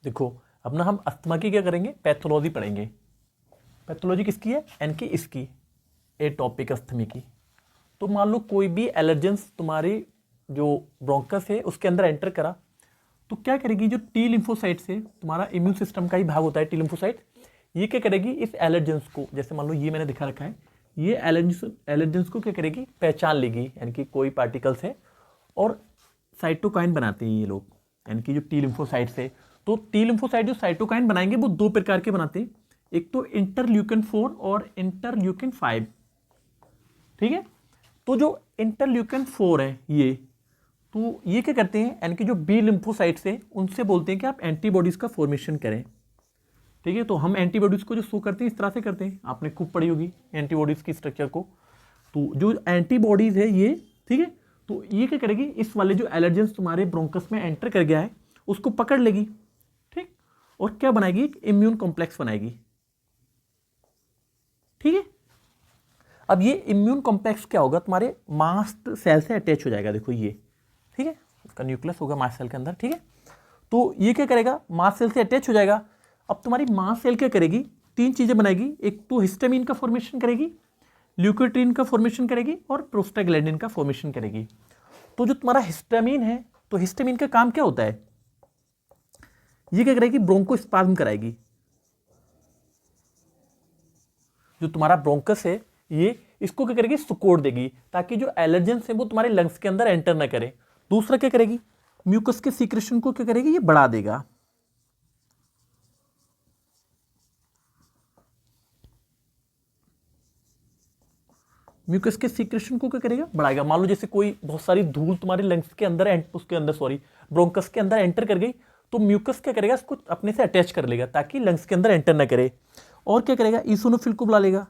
देखो अब ना हम अस्थमा की क्या करेंगे, पैथोलॉजी पढ़ेंगे। पैथोलॉजी किसकी है, इनकी इसकी एटॉपिक अस्थमी की। तो मान लो कोई भी एलर्जेंस तुम्हारी जो ब्रोंकस है उसके अंदर एंटर करा, तो क्या करेगी, जो टी लिम्फोसाइट से तुम्हारा इम्यून सिस्टम का ही भाग होता है टी लिम्फोसाइट, ये क्या करेगी, इस एलर्जेंस को, जैसे मान लो ये मैंने दिखा रखा है, ये एलर्जेंस को क्या करेगी, पहचान लेगी, यानी कि कोई पार्टिकल्स है, और साइटोकाइन बनाते हैं ये लोग, यानी कि जो टी लिम्फोसाइट्स है। तो टी लिम्फोसाइट जो साइटोकाइन बनाएंगे वो दो प्रकार के बनाते हैं, एक तो इंटरल्यूकिन 4 और इंटरल्यूकिन 5। ठीक है, तो जो इंटरल्यूकिन 4 है तो ये क्या करते हैं, यानी कि जो बी लिम्फोसाइट्स है उनसे बोलते हैं कि आप एंटीबॉडीज का फॉर्मेशन करें। ठीक है, तो हम एंटीबॉडीज को जो शो करते हैं इस तरह से करते हैं, आपने खूब पढ़ी होगी एंटीबॉडीज की स्ट्रक्चर को। तो जो एंटीबॉडीज है ये, ठीक है, तो ये क्या करेगी, इस वाले जो एलर्जेंस तुम्हारे ब्रोंकस में एंटर कर गया है उसको पकड़ लेगी, ठीक, और क्या बनाएगी, एक इम्यून कॉम्प्लेक्स बनाएगी। ठीक है, अब ये इम्यून कॉम्प्लेक्स क्या होगा, तुम्हारे मास्ट सेल से अटैच हो जाएगा, देखो ये, ठीक है, उसका न्यूक्लियस होगा मास्ट सेल के अंदर। ठीक है, तो ये क्या करेगा, मास्ट सेल से अटैच हो जाएगा। अब तुम्हारी मास्ट सेल क्या करेगी, तीन चीजें बनाएगी, एक तो हिस्टामिन का फॉर्मेशन करेगी, ल्यूकोट्रीन का फॉर्मेशन करेगी, और प्रोस्टाग्लैंडिन का फॉर्मेशन करेगी। तो जो तुम्हारा हिस्टामिन है, तो हिस्टामिन का काम क्या होता है, ये क्या करेगी, ब्रोंकोस्पाज्म कराएगी। जो तुम्हारा ब्रोंकस है ये, इसको क्या करेगी, सिकोड़ देगी, ताकि जो एलर्जेंस है वो तुम्हारे लंग्स के अंदर एंटर ना करे। दूसरा क्या करेगी, म्यूकस के सीक्रेशन को क्या करेगी, ये बढ़ा देगा। म्यूकस के सीक्रेशन को क्या करेगा, बढ़ाएगा। मान लो जैसे कोई बहुत सारी धूल तुम्हारे लंग्स के अंदर उसके अंदर सॉरी ब्रोंकस के अंदर एंटर कर गई, तो म्यूकस क्या करेगा, इसको अपने से अटैच कर लेगा ताकि लंग्स के अंदर एंटर ना करे। और क्या करेगा, ईसोनोफिल को बुला लेगा।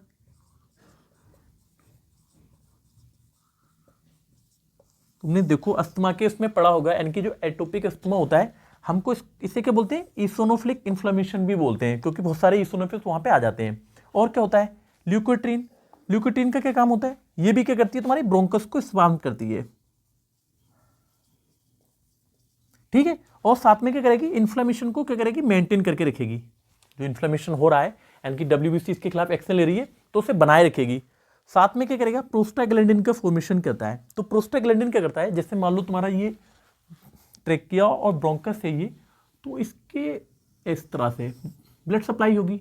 तुमने देखो अस्थमा के इसमें पढ़ा होगा, यानी कि जो एटोपिक अस्थमा होता है, हमको इसे क्या बोलते हैं, ईसोनोफिलिक इन्फ्लेमेशन भी बोलते हैं, क्योंकि बहुत सारे ईसोनोफिल्स वहां पे आ जाते हैं। और क्या होता है, ल्यूकोट्रीन। ल्यूकोट्रीन का क्या काम होता है, ये भी क्या करती है, तुम्हारी ब्रोंकस को स्वाम करती है। ठीक है, और साथ में क्या करेगी, इन्फ्लेमेशन को क्या करेगी, मेंटेन करके रखेगी। जो इन्फ्लेमेशन हो रहा है, यानी कि डब्ल्यूबीसी इसके खिलाफ एक्शन ले रही है, तो उसे बनाए रखेगी। साथ में क्या करेगा, प्रोस्टाग्लैंडिन का फॉर्मेशन करता है। तो प्रोस्टाग्लैंडिन क्या करता है, जैसे मान लो तुम्हारा ये ट्रेकिया और ब्रोंकस है ये, तो इसके इस तरह से ब्लड सप्लाई होगी।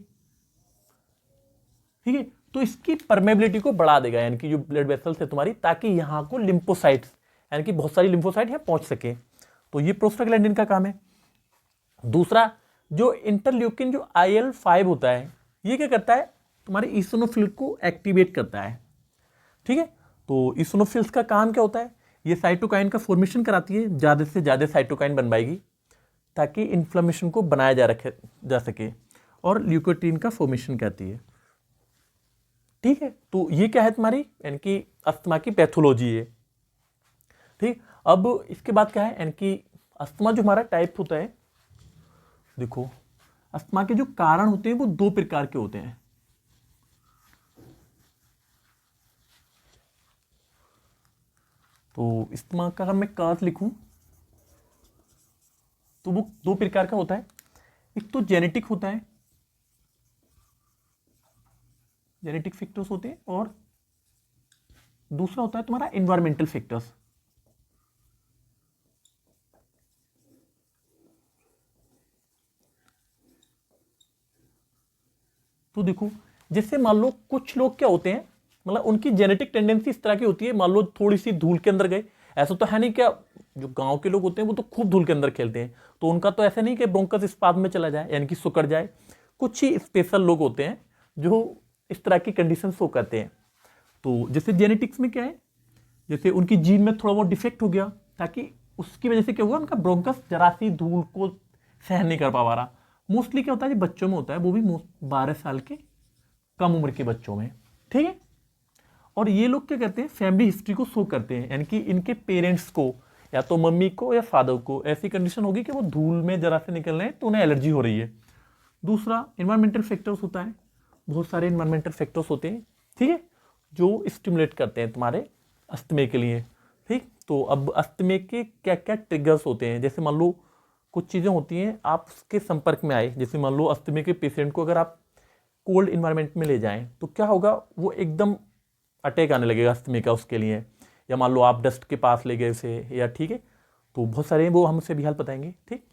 ठीक है, तो इसकी परमेबिलिटी को बढ़ा देगा, यानी कि जो ब्लड वेसल्स है तुम्हारी, ताकि यहाँ को लिम्फोसाइट्स, यानी कि बहुत सारी लिम्फोसाइट यहाँ पहुंच सके। तो ये प्रोस्टाग्लैंडिन का काम है। दूसरा, जो इंटरल्यूकिन जो IL-5 होता है, ये क्या करता है, तुम्हारे ईसोनोफिल को एक्टिवेट करता है। ठीक है, तो ईसोनोफिल्स का काम क्या होता है, ये साइटोकाइन का फॉर्मेशन कराती है, ज्यादा से ज्यादा साइटोकाइन बनवाएगी ताकि इन्फ्लेमेशन को बनाया जा सके, और ल्यूकोट्रीन का फॉर्मेशन करती है। ठीक है, तो ये क्या है तुम्हारी, यानी कि अस्थमा की पैथोलॉजी है। ठीक, अब इसके बाद क्या है, यानी कि अस्थमा जो हमारा टाइप होता है, देखो अस्थमा के जो कारण होते हैं वो दो प्रकार के होते हैं। तो अस्थमा का अगर मैं काज लिखूं तो वो दो प्रकार का होता है। एक तो जेनेटिक होता है, जेनेटिक फैक्टर्स होते हैं, और दूसरा होता है तुम्हारा एनवायरमेंटल फैक्टर्स। तो देखो जैसे मान लो कुछ लोग क्या होते हैं, मतलब उनकी जेनेटिक टेंडेंसी इस तरह की होती है, मान लो थोड़ी सी धूल के अंदर गए, ऐसा तो है नहीं, क्या जो गांव के लोग होते हैं वो तो खूब धूल के अंदर खेलते हैं, तो उनका तो ऐसा नहीं कि ब्रोंकस स्पाज्म में चला जाए, यानी कि सुकड़ जाए। कुछ ही स्पेशल लोग होते हैं जो इस तरह की कंडीशन शो करते हैं। तो जैसे जेनेटिक्स में क्या है, जैसे उनकी जीन में थोड़ा बहुत डिफेक्ट हो गया, ताकि उसकी वजह से क्या हुआ, उनका ब्रोंकस जरा सी धूल को सहन नहीं कर पा रहा। मोस्टली क्या होता है, जो बच्चों में होता है, वो भी 12 साल के कम उम्र के बच्चों में। ठीक है, और ये लोग क्या करते हैं, फैमिली हिस्ट्री को शो करते हैं, यानी कि इनके पेरेंट्स को, या तो मम्मी को या फादर को ऐसी कंडीशन होगी कि वो धूल में जरा से निकल रहे हैं तो उन्हें एलर्जी हो रही है। दूसरा एनवायरमेंटल फैक्टर्स होता है, बहुत सारे एनवायरमेंटल फैक्टर्स होते हैं, ठीक है, जो स्टिमुलेट करते हैं तुम्हारे अस्थमे के लिए। ठीक, तो अब अस्थमे के क्या क्या ट्रिगर्स होते हैं, जैसे मान लो कुछ चीज़ें होती हैं आपके संपर्क में आए, जैसे मान लो अस्थमा के पेशेंट को अगर आप कोल्ड इन्वायरमेंट में ले जाएं तो क्या होगा, वो एकदम अटैक आने लगेगा अस्थमा का उसके लिए। या मान लो आप डस्ट के पास ले गए उसे, या ठीक है, तो बहुत सारे हैं, वो हम उससे भी हाल बताएंगे। ठीक,